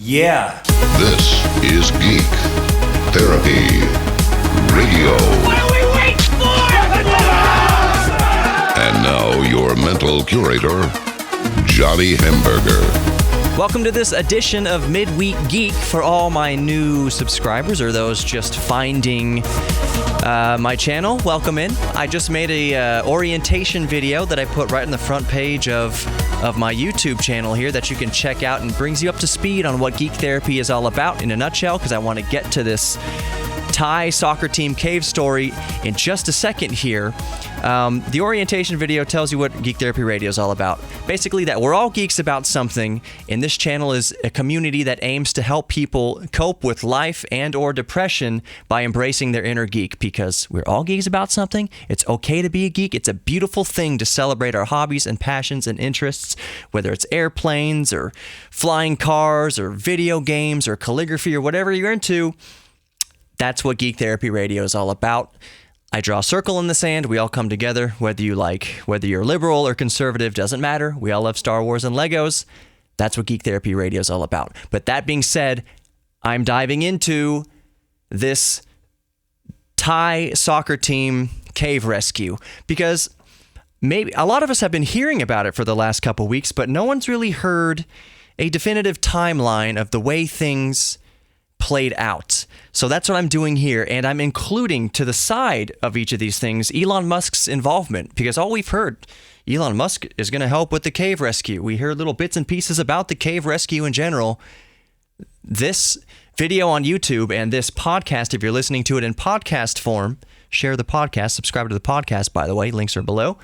Yeah. This is Geek Therapy Radio. What are we waiting for? And now your mental curator, Johnny Hamburger. Welcome to this edition of Midweek Geek for all my new subscribers or those just finding my channel. Welcome in. I just made a orientation video that I put right in the front page of my YouTube channel here that you can check out and brings you up to speed on what Geek Therapy is all about in a nutshell, because I want to get to this Thai soccer team cave story in just a second here. The orientation video tells you what Geek Therapy Radio is all about. Basically, that we're all geeks about something, and this channel is a community that aims to help people cope with life and or depression by embracing their inner geek, because we're all geeks about something. It's okay to be a geek. It's a beautiful thing to celebrate our hobbies and passions and interests, whether it's airplanes or flying cars or video games or calligraphy or whatever you're into. That's what Geek Therapy Radio is all about. I draw a circle in the sand. We all come together, whether you're liberal or conservative, doesn't matter. We all love Star Wars and Legos. That's what Geek Therapy Radio is all about. But that being said, I'm diving into this Thai soccer team cave rescue because maybe a lot of us have been hearing about it for the last couple weeks, but no one's really heard a definitive timeline of the way things played out. So that's what I'm doing here, and I'm including to the side of each of these things Elon Musk's involvement, because all we've heard, Elon Musk is going to help with the cave rescue. We heard little bits and pieces about the cave rescue in general. This video on YouTube and this podcast, if you're listening to it in podcast form, share the podcast, subscribe to the podcast, by the way, links are below.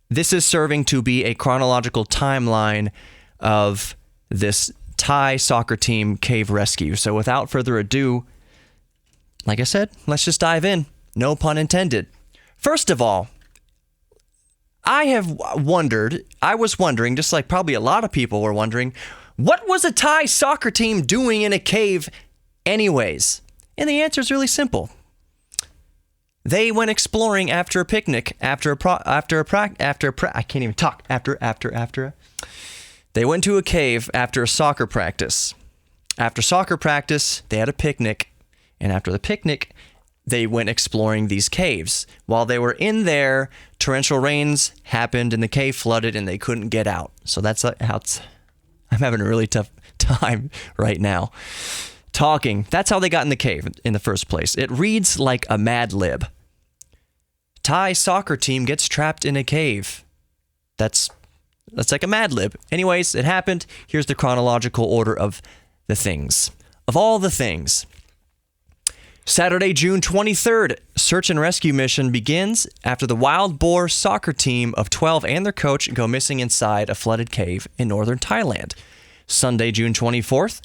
This is serving to be a chronological timeline of this Thai soccer team cave rescue. So without further ado, like I said, let's just dive in. No pun intended. First of all, I was wondering, just like probably a lot of people were wondering, what was a Thai soccer team doing in a cave anyways? And the answer is really simple. They went exploring after a picnic, They went to a cave after a soccer practice. After soccer practice, they had a picnic, and after the picnic, they went exploring these caves. While they were in there, torrential rains happened and the cave flooded and they couldn't get out. So that's how I'm having a really tough time right now talking. That's how they got in the cave in the first place. It reads like a Mad Lib. Thai soccer team gets trapped in a cave. That's like a Mad Lib. Anyways, it happened. Here's the chronological order of the things. Of all the things. Saturday, June 23rd, search and rescue mission begins after the wild boar soccer team of 12 and their coach go missing inside a flooded cave in northern Thailand. Sunday, June 24th,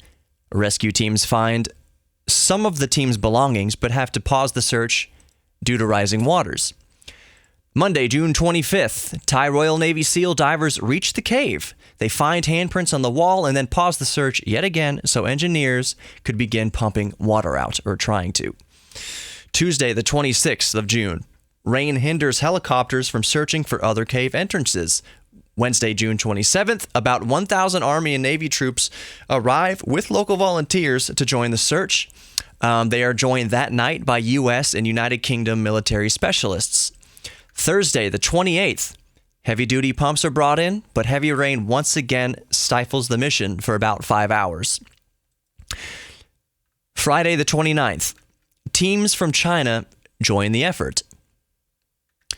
rescue teams find some of the team's belongings but have to pause the search due to rising waters. Monday, June 25th, Thai Royal Navy SEAL divers reach the cave. They find handprints on the wall and then pause the search yet again so engineers could begin pumping water out, or trying to. Tuesday, the 26th of June, rain hinders helicopters from searching for other cave entrances. Wednesday, June 27th, about 1,000 Army and Navy troops arrive with local volunteers to join the search. They are joined that night by U.S. and United Kingdom military specialists. Thursday, the 28th, heavy-duty pumps are brought in, but heavy rain once again stifles the mission for about 5 hours. Friday, the 29th, teams from China join the effort.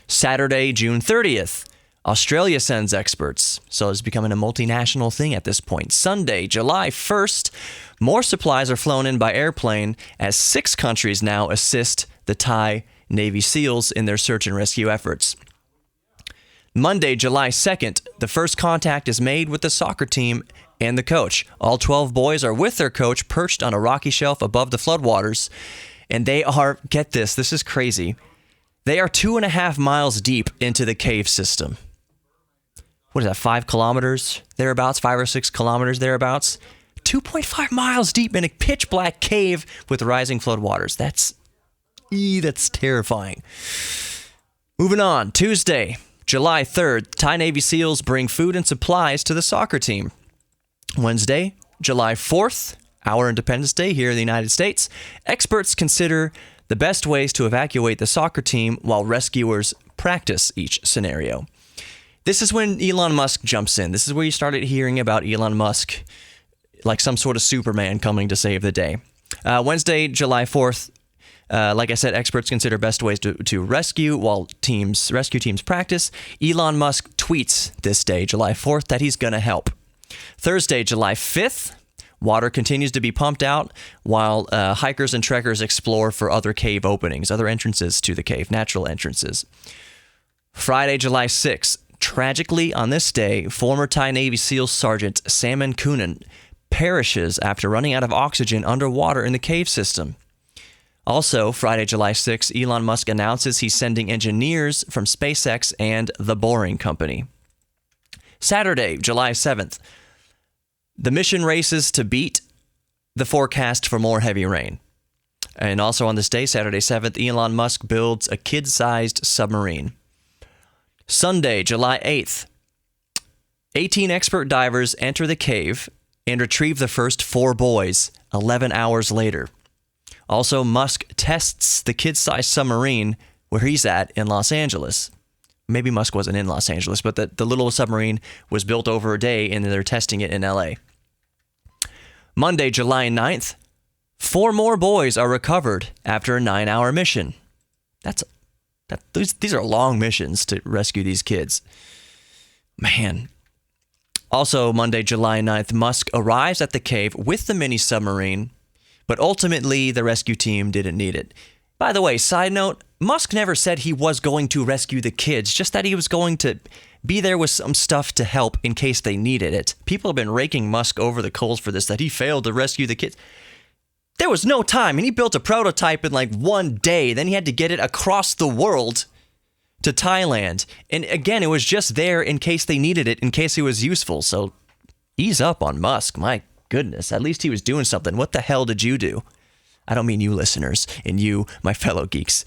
Saturday, June 30th, Australia sends experts, so it's becoming a multinational thing at this point. Sunday, July 1st, more supplies are flown in by airplane as 6 countries now assist the Thai Navy SEALs in their search and rescue efforts. Monday, July 2nd, the first contact is made with the soccer team and the coach. All 12 boys are with their coach perched on a rocky shelf above the floodwaters, and they are, get this is crazy, they are 2.5 miles deep into the cave system. What is that, 5 kilometers thereabouts, 5 or 6 kilometers thereabouts? 2.5 miles deep in a pitch black cave with rising floodwaters. That's terrifying. Moving on, Tuesday, July 3rd, Thai Navy SEALs bring food and supplies to the soccer team. Wednesday, July 4th, our Independence Day here in the United States, experts consider the best ways to evacuate the soccer team while rescuers practice each scenario. This is when Elon Musk jumps in. This is where you started hearing about Elon Musk like some sort of Superman coming to save the day. Wednesday, July 4th, like I said, experts consider best ways to rescue while rescue teams practice. Elon Musk tweets this day, July 4th, that he's going to help. Thursday, July 5th, water continues to be pumped out while hikers and trekkers explore for other cave openings, other entrances to the cave, natural entrances. Friday, July 6th, tragically on this day, former Thai Navy SEAL Sergeant Salman Kunan perishes after running out of oxygen underwater in the cave system. Also, Friday, July 6th, Elon Musk announces he's sending engineers from SpaceX and The Boring Company. Saturday, July 7th, the mission races to beat the forecast for more heavy rain. And also on this day, Saturday 7th, Elon Musk builds a kid-sized submarine. Sunday, July 8th, 18 expert divers enter the cave and retrieve the first 4 boys 11 hours later. Also, Musk tests the kid-sized submarine where he's at in Los Angeles. Maybe Musk wasn't in Los Angeles, but the little submarine was built over a day and they're testing it in LA. Monday, July 9th, 4 more boys are recovered after a 9-hour mission. These are long missions to rescue these kids. Man. Also, Monday, July 9th, Musk arrives at the cave with the mini submarine, but ultimately the rescue team didn't need it. By the way, side note, Musk never said he was going to rescue the kids, just that he was going to be there with some stuff to help in case they needed it. People have been raking Musk over the coals for this, that he failed to rescue the kids. There was no time, and he built a prototype in like 1 day. Then he had to get it across the world to Thailand. And again, it was just there in case they needed it, in case it was useful. So ease up on Musk. My goodness, at least he was doing something. What the hell did you do? I don't mean you listeners and you, my fellow geeks.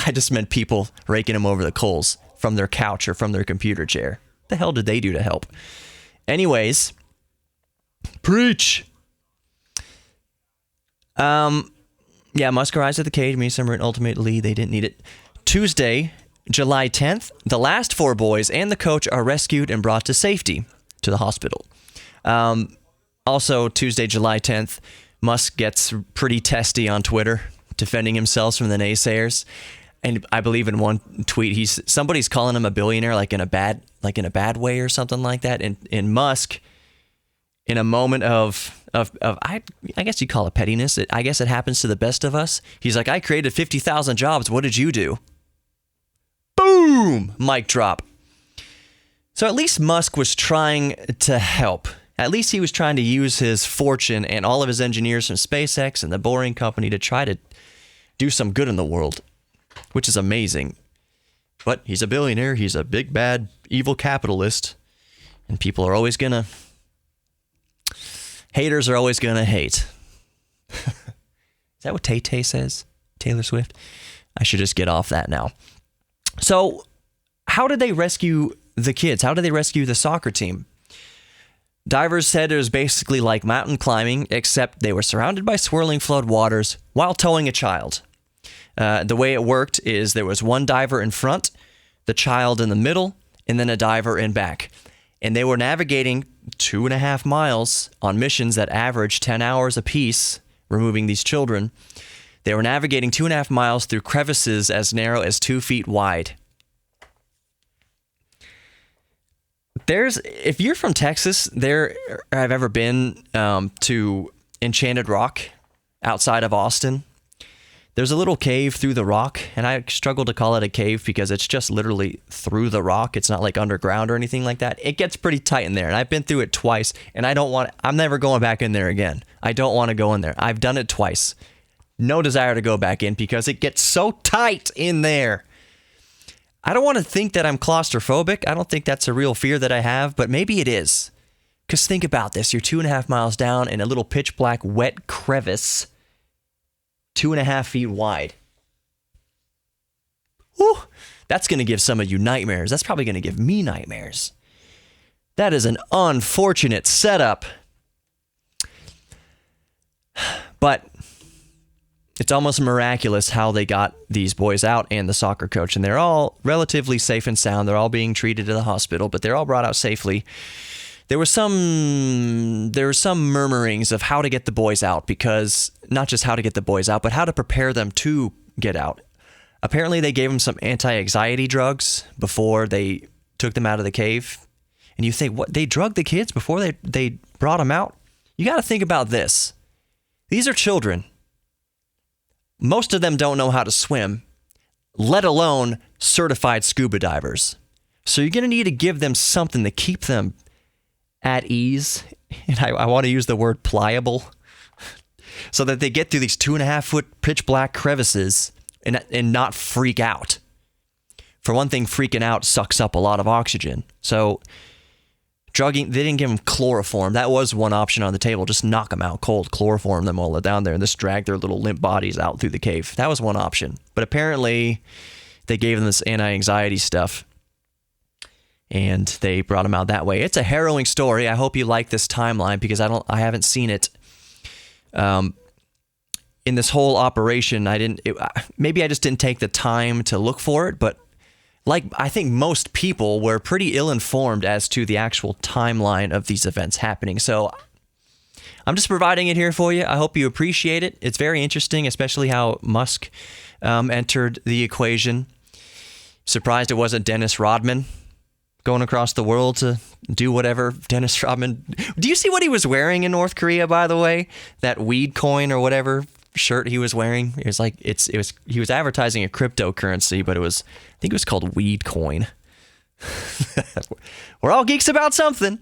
I just meant people raking him over the coals from their couch or from their computer chair. What the hell did they do to help? Anyways, preach. Musk arrives at the cave, mini submarine. Ultimately, they didn't need it. Tuesday, July 10th, the last 4 boys and the coach are rescued and brought to safety to the hospital. Also, Tuesday, July 10th, Musk gets pretty testy on Twitter, defending himself from the naysayers. And I believe in one tweet, somebody's calling him a billionaire, like in a bad way or something like that. And Musk, in a moment of I guess you call it pettiness. I guess it happens to the best of us. He's like, I created 50,000 jobs. What did you do? Boom! Mic drop. So at least Musk was trying to help. At least he was trying to use his fortune and all of his engineers from SpaceX and the Boring Company to try to do some good in the world, which is amazing. But he's a billionaire. He's a big, bad, evil capitalist. And people are always haters are always going to hate. Is that what Tay-Tay says? Taylor Swift? I should just get off that now. So how did they rescue the kids? How did they rescue the soccer team? Divers said it was basically like mountain climbing, except they were surrounded by swirling flood waters while towing a child. The way it worked is there was one diver in front, the child in the middle, and then a diver in back. And they were navigating 2.5 miles on missions that averaged 10 hours apiece, removing these children. They were navigating 2.5 miles through crevices as narrow as 2 feet wide. If you're from Texas, I've ever been to Enchanted Rock outside of Austin. There's a little cave through the rock, and I struggle to call it a cave because it's just literally through the rock. It's not like underground or anything like that. It gets pretty tight in there, and I've been through it twice, and I'm never going back in there again. I don't want to go in there. I've done it twice. No desire to go back in because it gets so tight in there. I don't want to think that I'm claustrophobic. I don't think that's a real fear that I have, but maybe it is. Because think about this. You're 2.5 miles down in a little pitch black wet crevice, 2.5 feet wide. Whew, that's going to give some of you nightmares. That's probably going to give me nightmares. That is an unfortunate setup. But it's almost miraculous how they got these boys out and the soccer coach. And they're all relatively safe and sound. They're all being treated in the hospital, but they're all brought out safely. There were some murmurings of how to get the boys out, because not just how to get the boys out, but how to prepare them to get out. Apparently, they gave them some anti-anxiety drugs before they took them out of the cave. And you think, what? They drugged the kids before they brought them out? You got to think about this. These are children. Most of them don't know how to swim, let alone certified scuba divers. So you're going to need to give them something to keep them at ease. And I want to use the word pliable, so that they get through these 2.5-foot pitch black crevices and not freak out. For one thing, freaking out sucks up a lot of oxygen. So drugging, they didn't give them chloroform. That was one option on the table. Just knock them out cold, chloroform them while they're down there, and just drag their little limp bodies out through the cave. That was one option. But apparently, they gave them this anti-anxiety stuff, and they brought them out that way. It's a harrowing story. I hope you like this timeline, because I haven't seen it. In this whole operation, maybe I just didn't take the time to look for it, but I think most people were pretty ill-informed as to the actual timeline of these events happening. So I'm just providing it here for you. I hope you appreciate it. It's very interesting, especially how Musk entered the equation. Surprised it wasn't Dennis Rodman going across the world to do whatever Dennis Rodman... Do you see what he was wearing in North Korea, by the way? That weed coin or whatever shirt he was wearing. It was like he was advertising a cryptocurrency, but I think it was called weed coin. We're all geeks about something.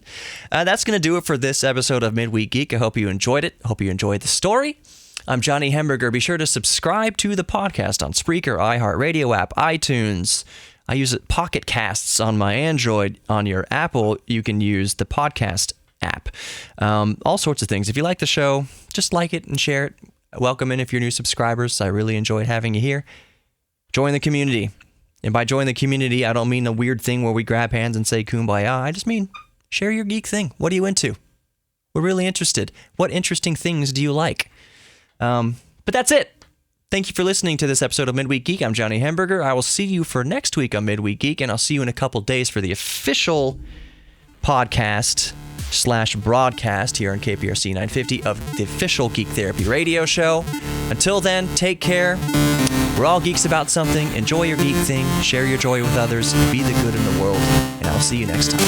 That's going to do it for this episode of Midweek Geek. I hope you enjoyed it. Hope you enjoyed the story. I'm Johnny Hemberger. Be sure to subscribe to the podcast on Spreaker, iHeartRadio app, iTunes. I use it Pocket Casts on my Android. On your Apple, you can use the podcast app. All sorts of things. If you like the show, just like it and share it. Welcome in if you're new subscribers. I really enjoyed having you here. Join the community. And by join the community, I don't mean a weird thing where we grab hands and say kumbaya. I just mean share your geek thing. What are you into? We're really interested. What interesting things do you like? But that's it. Thank you for listening to this episode of Midweek Geek. I'm Johnny Hemberger. I will see you for next week on Midweek Geek, and I'll see you in a couple days for the official podcast/broadcast here on KPRC 950 of the official Geek Therapy radio show. Until then, take care. We're all geeks about something. Enjoy your geek thing. Share your joy with others. Be the good in the world. And I'll see you next time.